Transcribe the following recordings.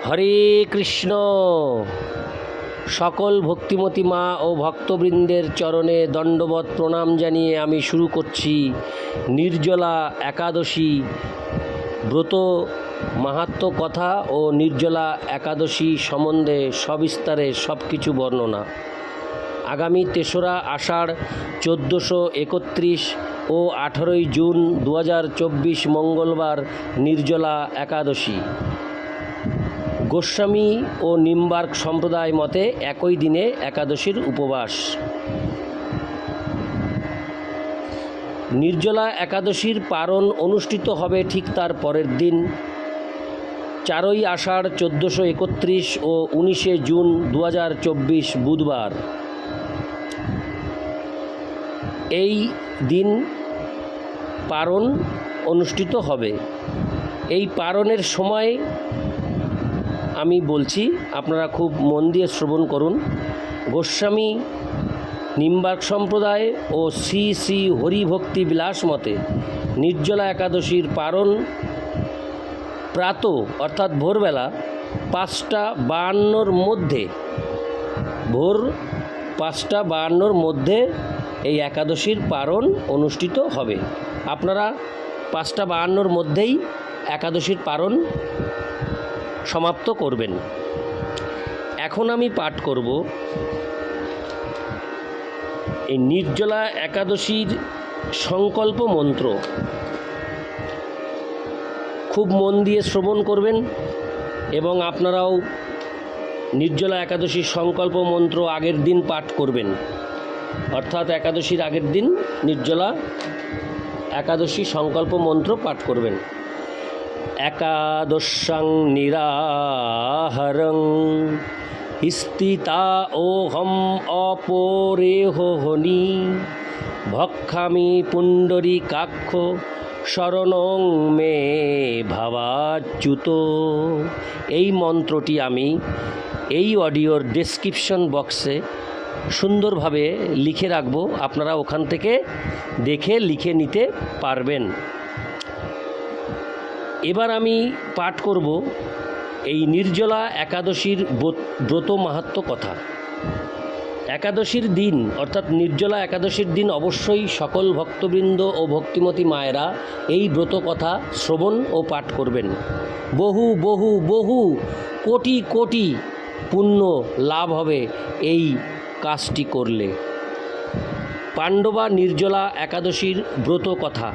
হরে কৃষ্ণ। সকল ভক্তিমতী মা ও ভক্তবৃন্দের চরণে দণ্ডবৎ প্রণাম জানিয়ে আমি শুরু করছি নির্জলা একাদশী ব্রত মাহাত্ম্য কথা ও নির্জলা একাদশী সম্বন্ধে সবিস্তারে সব কিছু বর্ণনা। আগামী ৩রা আষাঢ় ১৪৩১ ও ১৮ই জুন ২০২৪ মঙ্গলবার নির্জলা একাদশী। গোস্বামী ও নিম্বার্ক সম্প্রদায় মতে একই দিনে একাদশীর উপবাস। নির্জলা একাদশীর পারণ অনুষ্ঠিত হবে ঠিক তার পরের দিন ৪ই আষাঢ় ১৪৩১ ও ১৯শে জুন ২০২৪ বুধবার। এই দিন পারণ অনুষ্ঠিত হবে। এই পারণের সময় আমি বলছি, আপনারা খুব মন দিয়ে শ্রবণ করুন। গোস্বামী নিম্বার্ক সম্প্রদায় ও শ্রী শ্রী হরিভক্তি বিলাস মতে নির্জলা একাদশীর পারণ প্রাত অর্থাৎ ভোরবেলা ৫টা ৫২ মধ্যে, ভোর ৫টা ৫২ মধ্যে এই একাদশীর পারণ অনুষ্ঠিত হবে। আপনারা ৫টা ৫২ মধ্যেই একাদশীর পারণ সমাপ্ত করবেন। এখন আমি পাঠ করব এই নির্জলা একাদশীর সংকল্প মন্ত্র। খুব মন দিয়ে শ্রবণ করবেন এবং আপনারাও নির্জলা একাদশীর সংকল্প মন্ত্র আগের দিন পাঠ করবেন, অর্থাৎ একাদশীর আগের দিন নির্জলা একাদশী সংকল্প মন্ত্র পাঠ করবেন। একাদশাং নিরাহারং স্থিতা ওহম অপরেহনি ভক্ষামি পুণ্ডরীকাক্ষ শরণং মে ভাবাচ্যুত। এই মন্ত্রটি আমি এই অডিওর ডেসক্রিপশন বক্সে সুন্দরভাবে লিখে রাখব, আপনারা ওখান থেকে দেখে লিখে নিতে পারবেন। এবার আমি পাঠ করব এই নির্জলা একাদশীর ব্রত মাহাত্ম্য কথা। একাদশীর দিন অর্থাৎ নির্জলা একাদশীর দিন অবশ্যই সকল ভক্তবৃন্দ ও ভক্তিমতী মায়েরা এই ব্রত কথা শ্রবণ ও পাঠ করবেন। বহু বহু বহু কোটি কোটি পুণ্য লাভ হবে এই কাজটি করলে। পাণ্ডবা নির্জলা একাদশীর ব্রত কথা।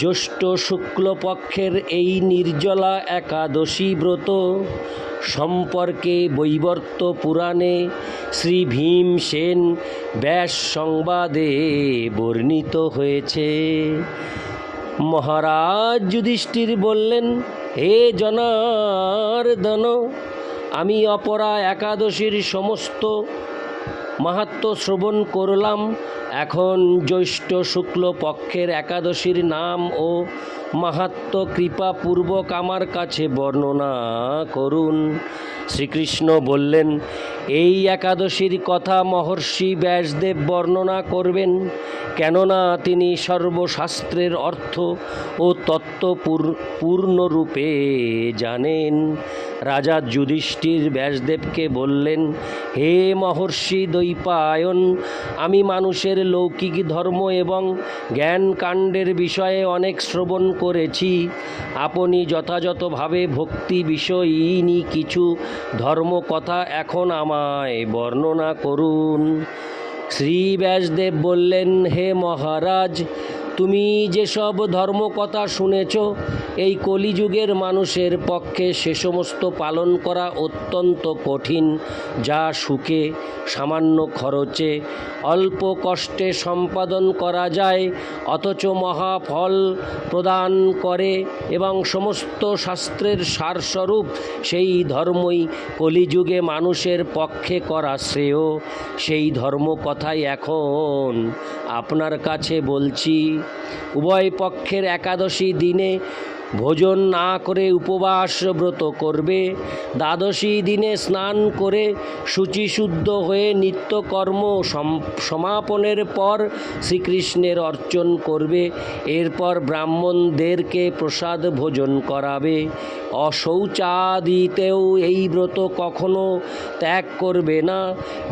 জ্যৈষ্ঠ শুক্লপক্ষের এই নির্জলা একাদশী ব্রত সম্পর্কে বৈবর্ত পুরাণে শ্রী ভীমসেন ব্যাস সংবাদে বর্ণিত হয়েছে। মহারাজ যুধিষ্ঠির বললেন, হে জনার্দন, আমি অপরা একাদশীর সমস্ত মাহাত্ম্য শ্রবণ করলাম। এখন জ্যৈষ্ঠ শুক্ল পক্ষের একাদশীর নাম ও মাহাত্ম্য কৃপাপূর্বক আমার কাছে বর্ণনা করুন। শ্রীকৃষ্ণ বললেন, এই একাদশীর কথা মহর্ষি ব্যাসদেব বর্ণনা করবেন, কেননা তিনি সর্বশাস্ত্রের অর্থ ও তত্ত্ব পূর্ণরূপে জানেন। রাজা যুধিষ্ঠির ব্যাসদেবকে বললেন, হে মহর্ষি দ্বৈপায়ন, আমি মানুষের লৌকিক ধর্ম এবং জ্ঞানকাণ্ডের বিষয়ে অনেক শ্রবণ করেছি। আপনি যথাযথভাবে ভক্তি বিষয়িনী কিছু ধর্মকথা এখন আমায় বর্ণনা করুন। শ্রী ব্যাসদেব বললেন, হে মহারাজ, তুমি যেসব ধর্মকথা শুনেছ, এই কলিযুগের মানুষের পক্ষে সে সমস্ত পালন করা অত্যন্ত কঠিন, যা সুখে সামান্য খরচে অল্প কষ্টে সম্পাদন করা যায়, অথচ মহাফল প্রদান করে এবং সমস্ত শাস্ত্রের সারস্বরূপ সেই ধর্মই কলিযুগে মানুষের পক্ষে করা শ্রেয়। সেই ধর্মকথাই এখন আপনার কাছে বলছি। উভয় পক্ষের একাদশী দিনে ভোজন না করে উপবাস ব্রত করবে। দ্বাদশী দিনে স্নান করে শুচিশুদ্ধ হয়ে নিত্যকর্ম সমাপনের পর শ্রীকৃষ্ণের অর্চন করবে। এরপর ব্রাহ্মণদেরকে প্রসাদ ভোজন করাবে। অশৌচাদিতেও এই ব্রত কখনো ত্যাগ করবে না।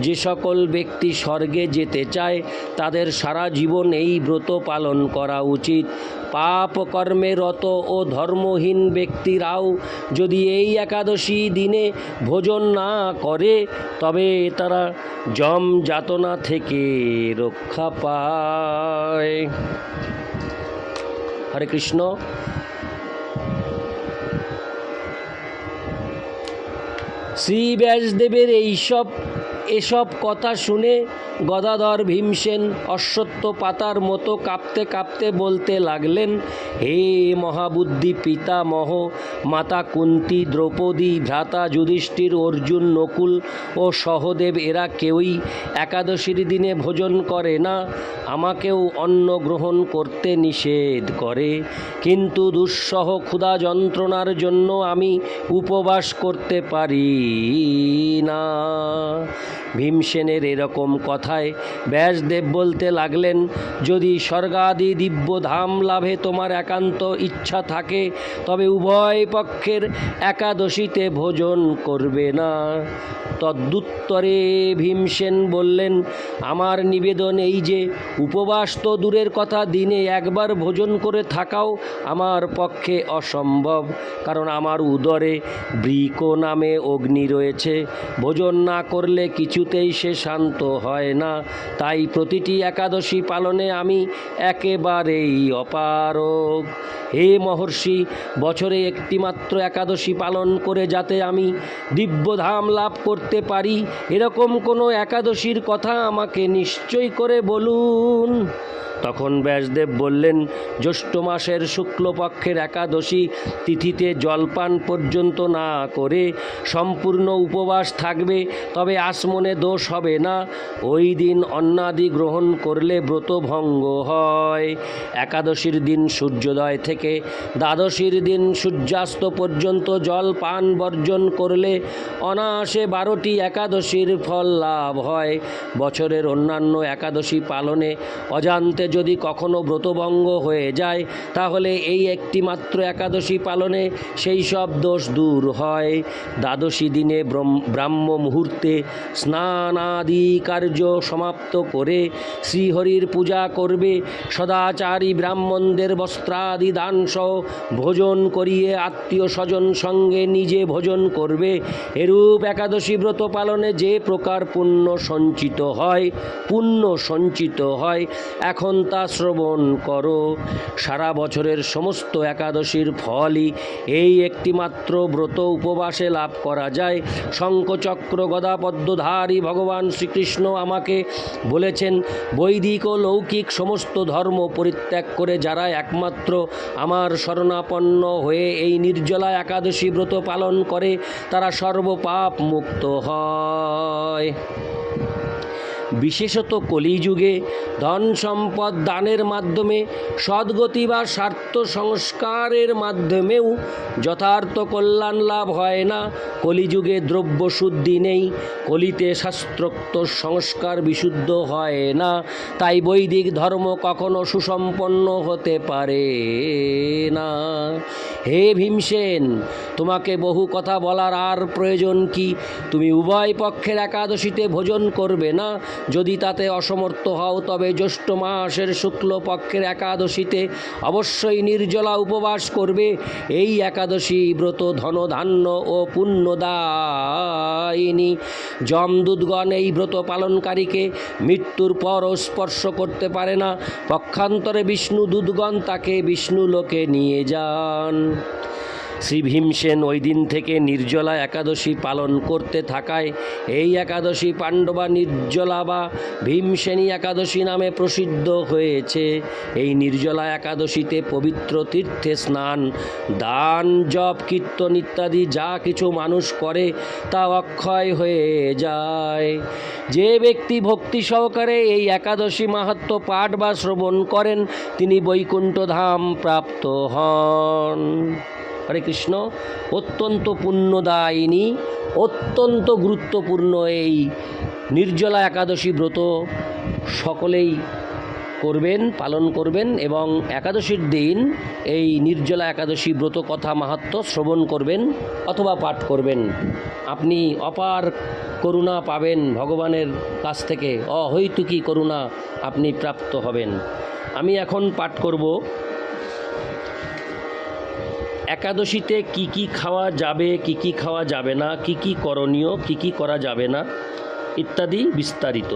যে সকল ব্যক্তি স্বর্গে যেতে চায় তাদের সারা জীবন এই ব্রত পালন করা উচিত। পাপ কর্মে রত ও ধর্মহীন ব্যক্তিরাও যদি এই একাদশী দিনে ভোজন না করে তবে তারা যম যাতনা থেকে রক্ষা পায়। হরে কৃষ্ণ। শ্রী ব্যাসদেবের এসব কথা শুনে গদাধর ভীমসেন অশ্বত্থ পাতার মতো কাঁপতে কাঁপতে বলতে লাগলেন, হে মহাবুদ্ধি পিতামহ, মাতা কুন্তী, দ্রৌপদী, ভ্রাতা যুধিষ্ঠির, অর্জুন, নকুল ও সহদেব এরা কেউই একাদশীর দিনে ভোজন করে না। আমাকেও অন্ন গ্রহণ করতে নিষেধ করে, কিন্তু দুঃসহ ক্ষুধা যন্ত্রণার জন্য আমি উপবাস করতে পারি না। ভীমসেনের এরকম কথায় ব্যাসদেব বলতে লাগলেন, যদি স্বর্গাদি দিব্য ধাম লাভে তোমার একান্ত ইচ্ছা থাকে তবে উভয় পক্ষের একাদশীতে ভোজন করবে না। তদুত্তরে ভীমসেন বললেন, আমার নিবেদন এই যে উপবাস তো দূরের কথা, দিনে একবার ভোজন করে থাকাও আমার পক্ষে অসম্ভব, কারণ আমার উদরে বৃক নামে অগ্নি রয়েছে। ভোজন না করলে কিছুতেই সে শান্ত হয় না। তাই প্রতিটি একাদশী পালনে আমি একেবারেই অপারগ। হে মহর্ষি, বছরে একটিমাত্র একাদশী পালন করে যাতে আমি দিব্যধাম লাভ করতে পারি এরকম কোনো একাদশীর কথা আমাকে নিশ্চয় করে বলুন। তখন ব্যাসদেব বললেন, জ্যৈষ্ঠ মাসের শুক্লপক্ষের একাদশী তিথিতে জলপান পর্যন্ত না করে সম্পূর্ণ উপবাস থাকবে, তবে আসমনে দোষ হবে না। ওই দিন অন্নাদি গ্রহণ করলে ব্রত ভঙ্গ হয়। একাদশীর দিন সূর্যোদয় থেকে দ্বাদশীর দিন সূর্যাস্ত পর্যন্ত জলপান বর্জন করলে অনায়াসে 12টি একাদশীর ফল লাভ হয়। বছরের অন্যান্য একাদশী পালনে অজান্তে যদি কখনো ব্রতভঙ্গ হয়ে যায় তাহলে এই একটি মাত্র একাদশী পালনে সেই সব দোষ দূর হয়। দ্বাদশী দিনে ব্রাহ্ম মুহূর্তে স্নানাদি কার্য সমাপ্ত করে শ্রীহরির পূজা করবে। সদাচারী ব্রাহ্মণদের বস্ত্রাদি দানসহ ভোজন করিয়ে আত্মীয় স্বজন সঙ্গে নিজে ভোজন করবে। এরূপ একাদশী ব্রত পালনে যে প্রকার পুণ্য সঞ্চিত হয় এখন তা শ্রবণ করো। সারা বছরের সমস্ত একাদশীর ফলই এই একটিমাত্র ব্রত উপবাসে লাভ করা যায়। শঙ্খচক্র গদা পদ্মধারী ভগবান শ্রীকৃষ্ণ আমাকে বলেছেন, বৈদিক ও লৌকিক সমস্ত ধর্ম পরিত্যাগ করে যারা একমাত্র আমার শরণাপন্ন হয়ে এই নির্জলা একাদশী ব্রত পালন করে তারা সর্বপাপ মুক্ত হয়। বিশেষত কলিযুগে ধন সম্পদ দানের মাধ্যমে সদ্গতি বা স্বার্থ সংস্কারের মাধ্যমেও যথার্থ কল্যাণ লাভ হয় না। কলিযুগে দ্রব্য শুদ্ধি নেই, কলিতে শাস্ত্রোক্ত সংস্কার বিশুদ্ধ হয় না। তাই বৈদিক ধর্ম কখনো সুসম্পন্ন হতে পারে না। হে ভীমসেন, তোমাকে বহু কথা বলার আর প্রয়োজন কি? তুমি উভয় পক্ষের একাদশীতে ভোজন করবে না। যদি তাতে অসমর্থ হও তবে জ্যৈষ্ঠ মাসের শুক্লপক্ষের একাদশীতে অবশ্যই নির্জলা উপবাস করবে। এই একাদশী ব্রত ধনধান্য ও পুণ্যদায়িনী। যমদূতগণ এই ব্রত পালনকারীকে মৃত্যুর পরও স্পর্শ করতে পারে না। পক্ষান্তরে বিষ্ণু দূতগণ তাকে বিষ্ণুলোকে নিয়ে যান। শ্রী ভীমসেন ওই দিন থেকে নির্জলা একাদশী পালন করতে থাকায় এই একাদশী পাণ্ডবা নির্জলা বা ভীমসেনী একাদশী নামে প্রসিদ্ধ হয়েছে। এই নির্জলা একাদশীতে পবিত্র তীর্থে স্নান, দান, জপ, কীর্তন ইত্যাদি যা কিছু মানুষ করে তা অক্ষয় হয়ে যায়। যে ব্যক্তি ভক্তি সহকারে এই একাদশী মাহাত্ম্য পাঠ বা শ্রবণ করেন তিনি বৈকুণ্ঠ ধাম প্রাপ্ত হন। হরে কৃষ্ণ। অত্যন্ত পুণ্যদায়িনী, অত্যন্ত গুরুত্বপূর্ণ এই নির্জলা একাদশী ব্রত সকলেই করবেন, পালন করবেন এবং একাদশীর দিন এই নির্জলা একাদশী ব্রত কথা মাহাত্ম্য শ্রবণ করবেন অথবা পাঠ করবেন। আপনি অপার করুণা পাবেন ভগবানের কাছ থেকে, অহৈতুকী করুণা আপনি প্রাপ্ত হবেন। আমি এখন পাঠ করব একাদশীতে কি কি খাওয়া যাবে, কি কি খাওয়া যাবে না, কি কি করণীয়, কি কি করা যাবে না ইত্যাদি বিস্তারিত।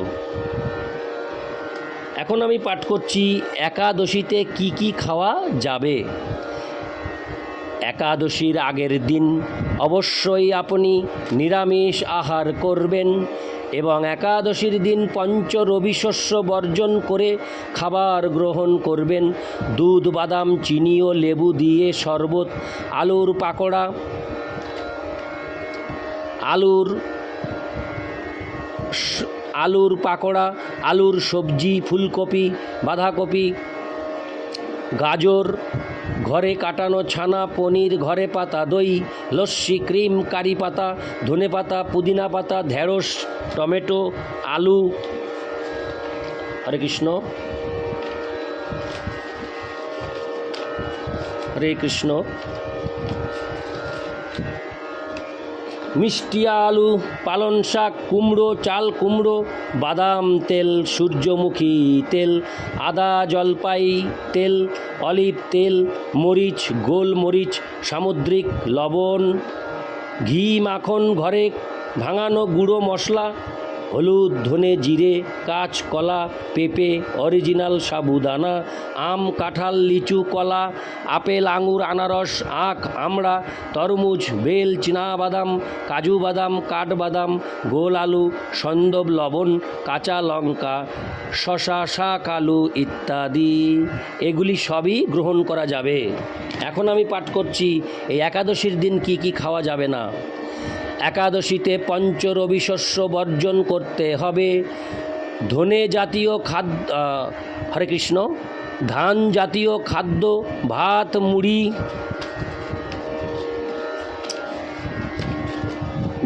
এখন আমি পাঠ করছি একাদশীতে কি কি খাওয়া যাবে। একাদশীর আগের দিন অবশ্যই আপনি নিরামিষ আহার করবেন এবং একাদশীর দিন পঞ্চ রবি শস্য বর্জন করে খাবার গ্রহণ করবেন। দুধ, বাদাম, চিনি ও লেবু দিয়ে শরবত, আলুর পাকোড়া, আলুর সবজি, ফুলকপি, বাঁধাকপি, গাজর, ঘরে কাটানো ছানা, পনির, ঘরে পাতা দই, লস্যি, ক্রিম, কারি পাতা, ধনে পাতা, পুদিনা পাতা, ঢেঁড়স, টমেটো, আলু। হরে কৃষ্ণ। হরে কৃষ্ণ। মিষ্টি আলু, পালং শাক, কুমড়ো, চাল কুমড়ো, বাদাম তেল, সূর্যমুখী তেল, আদা জলপাই তেল, অলিভ তেল, মরিচ, গোলমরিচ, সামুদ্রিক লবণ, ঘি, মাখন, ঘরে ভাঙানো গুঁড়ো মশলা, হলুদ, ধনে, জিরে, কাঁচকলা, পেঁপে, অরিজিনাল সাবুদানা, আম, কাঁঠাল, লিচু, কলা, আপেল, আঙুর, আনারস, আখ, আমড়া, তরমুজ, বেল, চীনাবাদাম, কাজু বাদাম, কাঠবাদাম, গোল আলু, সন্দব, লবণ, কাঁচা লঙ্কা, শশা, শাক, আলু ইত্যাদি। এগুলি সবই গ্রহণ করা যাবে। এখন আমি পাঠ করছি এই একাদশীর দিন কি কি খাওয়া যাবে না। একাদশীতে পঞ্চ রবি শস্য বর্জন করতে হবে। ধনে জাতীয় খাদ্য, হরে কৃষ্ণ, ধান জাতীয় খাদ্য, ভাত, মুড়ি,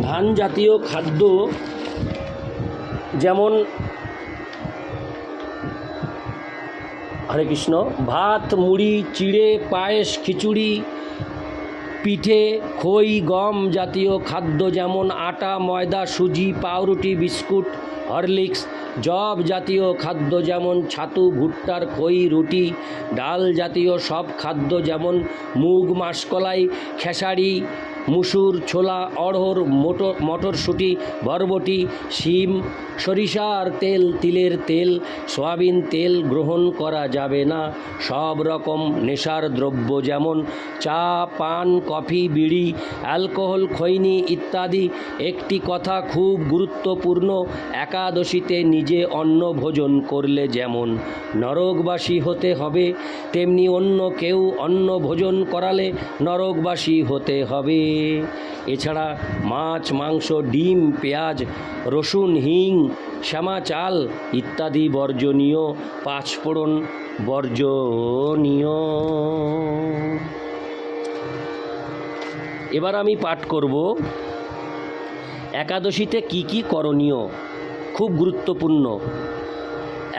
ধান জাতীয় খাদ্য যেমন হরে কৃষ্ণ, ভাত, মুড়ি, চিড়ে, পায়েস, খিচুড়ি, পিঠে, খই, গম জাতীয় খাদ্য যেমন আটা, ময়দা, সুজি, পাউরুটি, বিস্কুট, হরলিক্স, যব জাতীয় খাদ্য যেমন ছাতু, ভুট্টার খই, রুটি, ডাল জাতীয় সব খাদ্য যেমন মুগ, মাসকলাই, খেসারি, মুসুর, ছোলা, অড়হর, মটরশুঁটি, বরবটি, শিম, সরিষার তেল, তিলের তেল, সয়াবিন তেল গ্রহণ করা যাবে না। সব রকম নেশার দ্রব্য যেমন চা, পান, কফি, বিড়ি, অ্যালকোহল, খৈনি ইত্যাদি। একটি কথা খুব গুরুত্বপূর্ণ, একাদশীতে নিজে অন্ন ভোজন করলে যেমন নরকবাসী হতে হবে তেমনি অন্য কেউ অন্ন ভোজন করালে নরকবাসী হতে হবে। এছাড়া মাছ, মাংস, ডিম, পেঁয়াজ, রসুন, হিং, শ্যামা চাল ইত্যাদি বর্জনীয়। পাঁচফোড়ন বর্জনীয়। এবার আমি পাঠ করব একাদশীতে কি কি করণীয়, খুব গুরুত্বপূর্ণ।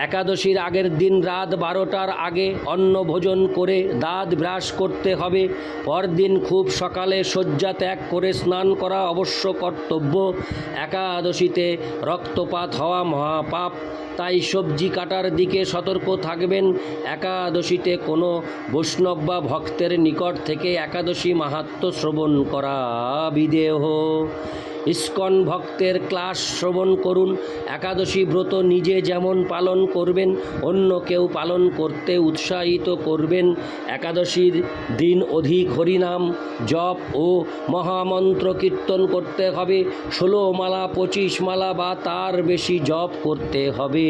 একাদশীর আগের দিন রাত 12টার আগে অন্ন ভোজন করে দাঁত ব্রাশ করতে হবে। পরদিন খুব সকালে শয্যা ত্যাগ করে স্নান করা অবশ্য কর্তব্য। একাদশীতে রক্তপাত হওয়া মহাপাপ, তাই সবজি কাটার দিকে সতর্ক থাকবেন। একাদশীতে কোনো বৈষ্ণব বা ভক্তের নিকট থেকে একাদশী মাহাত্ম্য শ্রবণ করা বিদেহ। ইস্কন ভক্তের ক্লাস শ্রবণ করুন। একাদশী ব্রত নিজে যেমন পালন করবেন, অন্য কেউ পালন করতে উৎসাহিত করবেন। একাদশীর দিন অধিক হরিনাম জপ ও মহামন্ত্র কীর্তন করতে হবে। 16 মালা 25 মালা বা তার বেশি জপ করতে হবে।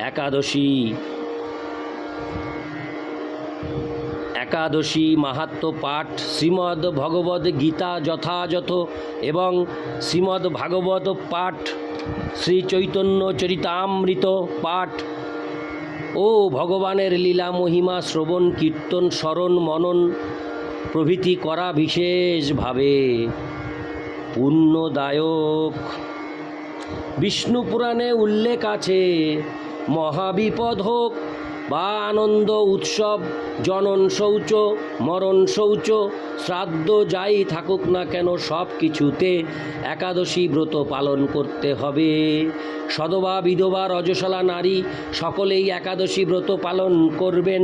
একাদশী মাহাত্ম্য পাঠ, শ্রীমদ্ ভগবদ্ গীতা যথাযথ এবং শ্রীমদ্ ভাগবত পাঠ, শ্রী চৈতন্য চরিতামৃত পাঠ ও ভগবানের লীলা মহিমা শ্রবণ কীর্তন স্মরণ মনন প্রভৃতি করা বিশেষভাবে পুণ্যদায়ক। বিষ্ণু পুরাণে উল্লেখ আছে, মহাবিপদ হোক বা আনন্দ উৎসব, জনন শৌচ মরণ শৌচ শ্রাদ্ধ যাই থাকুক না কেন, সব কিছুতে একাদশী ব্রত পালন করতে হবে। সধবা বিধবা রজশালা নারী সকলেই একাদশী ব্রত পালন করবেন।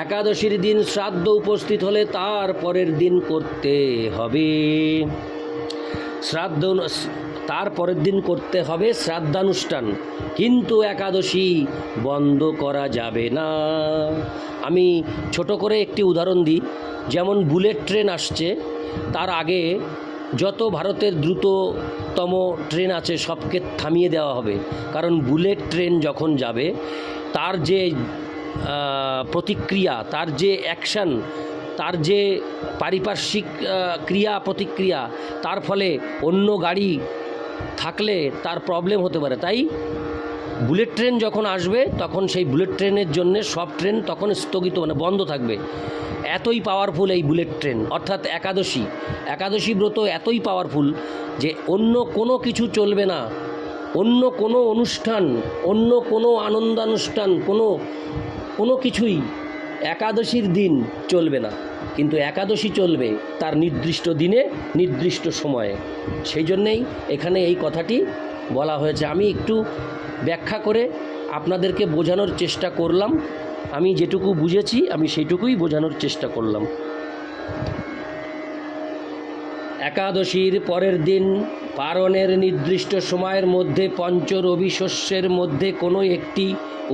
একাদশীর দিন শ্রাদ্ধ উপস্থিত হলে তার পরের দিন করতে হবে শ্রাদ্ধানুষ্ঠান, কিন্তু একাদশী বন্ধ করা যাবে না। আমি ছোট করে একটি উদাহরণ দিই। যেমন বুলেট ট্রেন আসছে, তার আগে যত ভারতের দ্রুততম ট্রেন আছে সবকে থামিয়ে দেওয়া হবে। কারণ বুলেট ট্রেন যখন যাবে, তার যে প্রতিক্রিয়া, তার যে অ্যাকশান, তার যে পারিপার্শ্বিক ক্রিয়া প্রতিক্রিয়া, তার ফলে অন্য গাড়ি থাকলে তার প্রবলেম হতে পারে। তাই বুলেট ট্রেন যখন আসবে তখন সেই বুলেট ট্রেনের জন্য সব ট্রেন তখন স্থগিত, বন্ধ থাকবে। এতই পাওয়ারফুল এই বুলেট ট্রেন, অর্থাৎ একাদশী ব্রত এতই পাওয়ারফুল যে অন্য কোনো কিছু চলবে না, অন্য কোনো অনুষ্ঠান, অন্য কোনো আনন্দানুষ্ঠান, কোনো কিছুই একাদশীর দিন চলবে না। কিন্তু একাদশী চলবে তার নির্দিষ্ট দিনে নির্দিষ্ট সময়ে। সেই জন্যেই এখানে এই কথাটি বলা হয়েছে। আমি একটু ব্যাখ্যা করে আপনাদেরকে বোঝানোর চেষ্টা করলাম। আমি যেটুকু বুঝেছি আমি সেইটুকুই বোঝানোর চেষ্টা করলাম। একাদশীর পরের দিন পারণের নির্দিষ্ট সময়ের মধ্যে পঞ্চরবি শস্যের মধ্যে কোনো একটি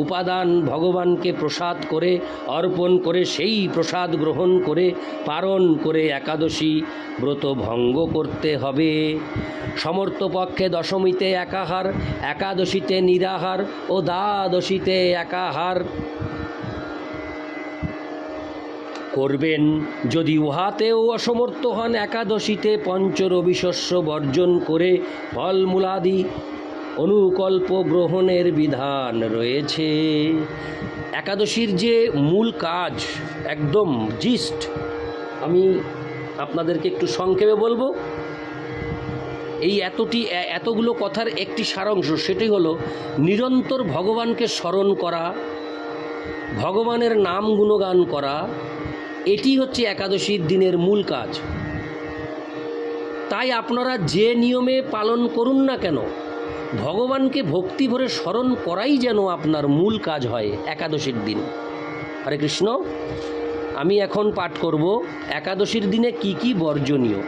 উপাদান ভগবানকে প্রসাদ করে অর্পণ করে সেই প্রসাদ গ্রহণ করে পারণ করে একাদশী ব্রত ভঙ্গ করতে হবে। সমর্থপক্ষে দশমীতে একাহার, একাদশীতে নিরাহার ও দ্বাদশীতে একাহার করবেন। যদি উহাতেও অসমর্থ হন, একাদশীতে পঞ্চরবি শস্য বর্জন করে ফলমূলাদি অনুকল্প গ্রহণের বিধান রয়েছে। একাদশীর যে মূল কাজ, একদম জিস্ট আমি আপনাদেরকে একটু সংক্ষেপে বলবো। এই এতগুলো কথার একটি সারাংশ, সেটি হলো নিরন্তর ভগবানকে স্মরণ করা, ভগবানের নাম গুণগান করা। এটি হচ্ছে একাদশীর দিনের মূল কাজ। তাই আপনারা যে নিয়মে পালন করুন না কেন, ভগবানকে ভক্তি ভরে স্মরণ করাই যেন আপনার মূল কাজ হয় একাদশীর দিন। হরে কৃষ্ণ। আমি এখন পাঠ করব একাদশীর দিনে কি কি বর্জনীয়।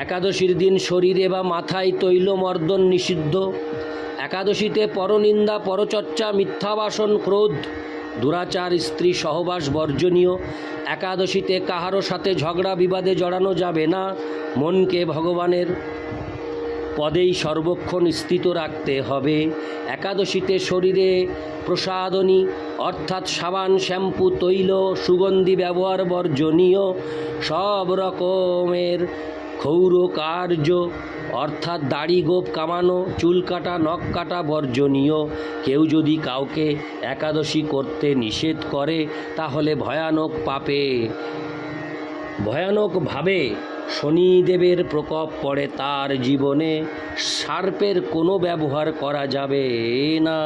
একাদশীর দিন শরীরে বা মাথায় তৈলমর্দন নিষিদ্ধ। একাদশীতে পরনিন্দা, পরচর্চা, মিথ্যাবাসন, ক্রোধ, দুরাচার, স্ত্রী সহবাস বর্জনীয়। একাদশীতে কাহারও সাথে ঝগড়া বিবাদে জড়ানো যাবে না। মনকে ভগবানের পদেই সর্বক্ষণ স্থিত রাখতে হবে। একাদশীতে শরীরে প্রসাদনী অর্থাৎ সাবান, শ্যাম্পু, তৈল, সুগন্ধি ব্যবহার বর্জনীয়। সব রকমের ক্ষৌর কার্য অর্থাৎ দাড়ি গোঁফ কামানো, চুল কাটা, নখ কাটা বর্জনীয়। কেউ যদি কাউকে একাদশী করতে নিষেধ করে তাহলে ভয়ানকভাবে শনিদেবের প্রকোপ পড়ে তার জীবনে। সার্পের কোনো ব্যবহার করা যাবে না।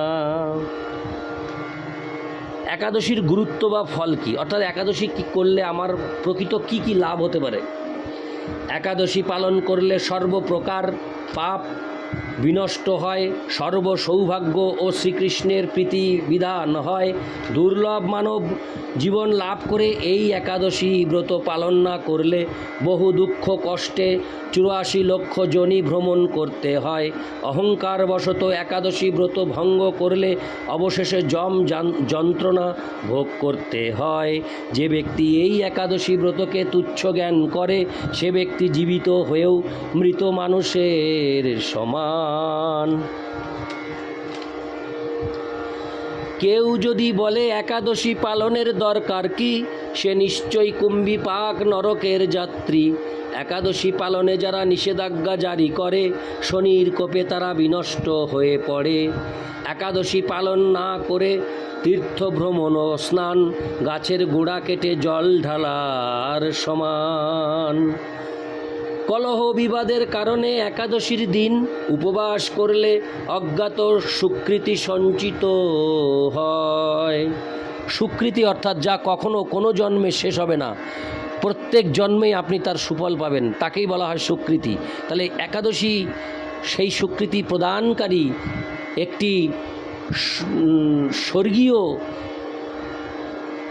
একাদশীর গুরুত্ব বা ফল কী, অর্থাৎ একাদশী কী করলে আমার প্রকৃত কি কি লাভ হতে পারে। একাদশী পালন করলে সর্বপ্রকার পাপ বিনষ্ট হয়, সর্ব সৌভাগ্য ও শ্রীকৃষ্ণের প্রীতি বিধান হয়। দুর্লভ মানব জীবন লাভ করে এই একাদশী ব্রত পালন না করলে বহু দুঃখ কষ্টে 84 লক্ষ যোনি ভ্রমণ করতে হয়। অহংকারবশত একাদশী ব্রত ভঙ্গ করলে অবশেষে যন্ত্রণা ভোগ করতে হয়। যে ব্যক্তি এই একাদশী ব্রতকে তুচ্ছ জ্ঞান করে সে ব্যক্তি জীবিত হয়েও মৃত মানুষের সমান। কেউ যদি বলে একাদশী পালনের দরকার কি, সে নিশ্চয়ই কুম্ভীপাক নরকের যাত্রী। একাদশী পালনে যারা নিষেধাজ্ঞা জারি করে শনির কোপে তারা বিনষ্ট হয়ে পড়ে। একাদশী পালন না করে তীর্থ ভ্রমণ ও স্নান গাছের গোড়া কেটে জল ঢালার সমান। কলহ বিবাদের কারণে একাদশীর দিন উপবাস করলে অজ্ঞাত সুকৃতি সঞ্চিত হয়। সুকৃতি অর্থাৎ যা কখনো কোনো জন্মে শেষ হবে না, প্রত্যেক জন্মেই আপনি তার সুফল পাবেন, তাকেই বলা হয় সুকৃতি। তাহলে একাদশী সেই সুকৃতি প্রদানকারী একটি স্বর্গীয়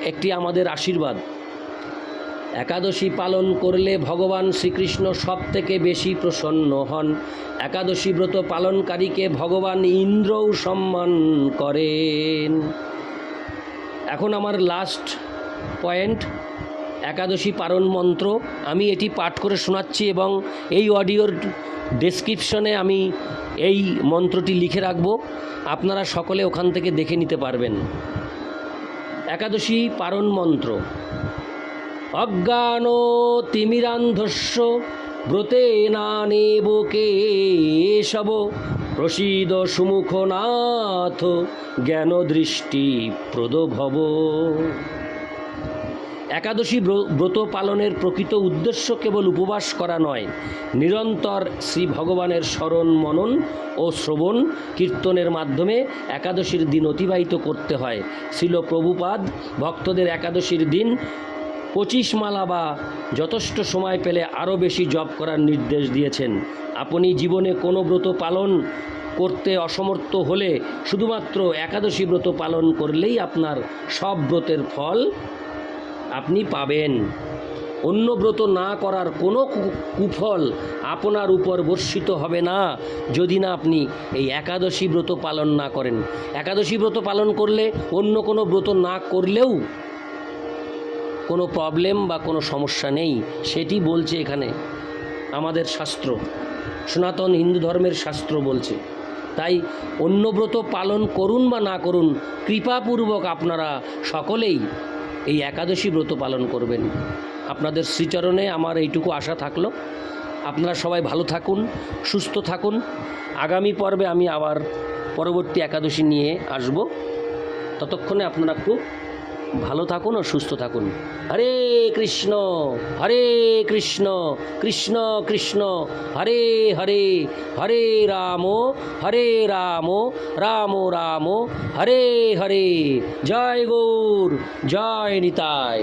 একটি আমাদের আশীর্বাদ। একাদশী পালন করলে ভগবান শ্রীকৃষ্ণ সব থেকে বেশি প্রসন্ন হন। একাদশী ব্রত পালনকারীকে ভগবান ইন্দ্রও সম্মান করেন। এখন আমার লাস্ট পয়েন্ট, একাদশী পারণ মন্ত্র। আমি এটি পাঠ করে শোনাচ্ছি এবং এই অডিওর ডেসক্রিপশনে আমি এই মন্ত্রটি লিখে রাখব, আপনারা সকলে ওখান থেকে দেখে নিতে পারবেন। একাদশী পারণ মন্ত্র। অজ্ঞান তিমিরান্ধস্য ব্রতেনানেব কেশব প্রসীদ সুমুখনাথ জ্ঞান দৃষ্টি প্রদভব। একাদশী ব্রত পালনের প্রকৃত উদ্দেশ্য কেবল উপবাস করা নয়, নিরন্তর শ্রী ভগবানের স্মরণ মনন ও শ্রবণ কীর্তনের মাধ্যমে একাদশীর দিন অতিবাহিত করতে হয়। শ্রীল প্রভুপাদ ভক্তদের একাদশীর দিন 25 মালা বা যথেষ্ট সময় পেলে আরও বেশি জপ করার নির্দেশ দিয়েছেন। আপনি জীবনে কোনো ব্রত পালন করতে অসমর্থ হলে শুধুমাত্র একাদশী ব্রত পালন করলেই আপনার সব ব্রতের ফল আপনি পাবেন। অন্য ব্রত না করার কোনো কুফল আপনার উপর বর্ষিত হবে না যদি না আপনি এই একাদশী ব্রত পালন না করেন। একাদশী ব্রত পালন করলে অন্য কোনো ব্রত না করলেও কোনো প্রবলেম বা কোনো সমস্যা নেই, সেটি বলছে এখানে আমাদের শাস্ত্র, সনাতন হিন্দু ধর্মের শাস্ত্র বলছে। তাই অন্য ব্রত পালন করুন বা না করুন, কৃপাপূর্বক আপনারা সকলেই এই একাদশী ব্রত পালন করবেন। আপনাদের শ্রীচরণে আমার এইটুকু আশা থাকলো। আপনারা সবাই ভালো থাকুন, সুস্থ থাকুন। আগামী পর্বে আমি আবার পরবর্তী একাদশী নিয়ে আসব। ততক্ষণে আপনারা খুব ভালো থাকুন ও সুস্থ থাকুন। হরে কৃষ্ণ কৃষ্ণ কৃষ্ণ হরে হরে, হরে রাম রাম রাম হরে হরে। জয় গৌর, জয় নিতাই।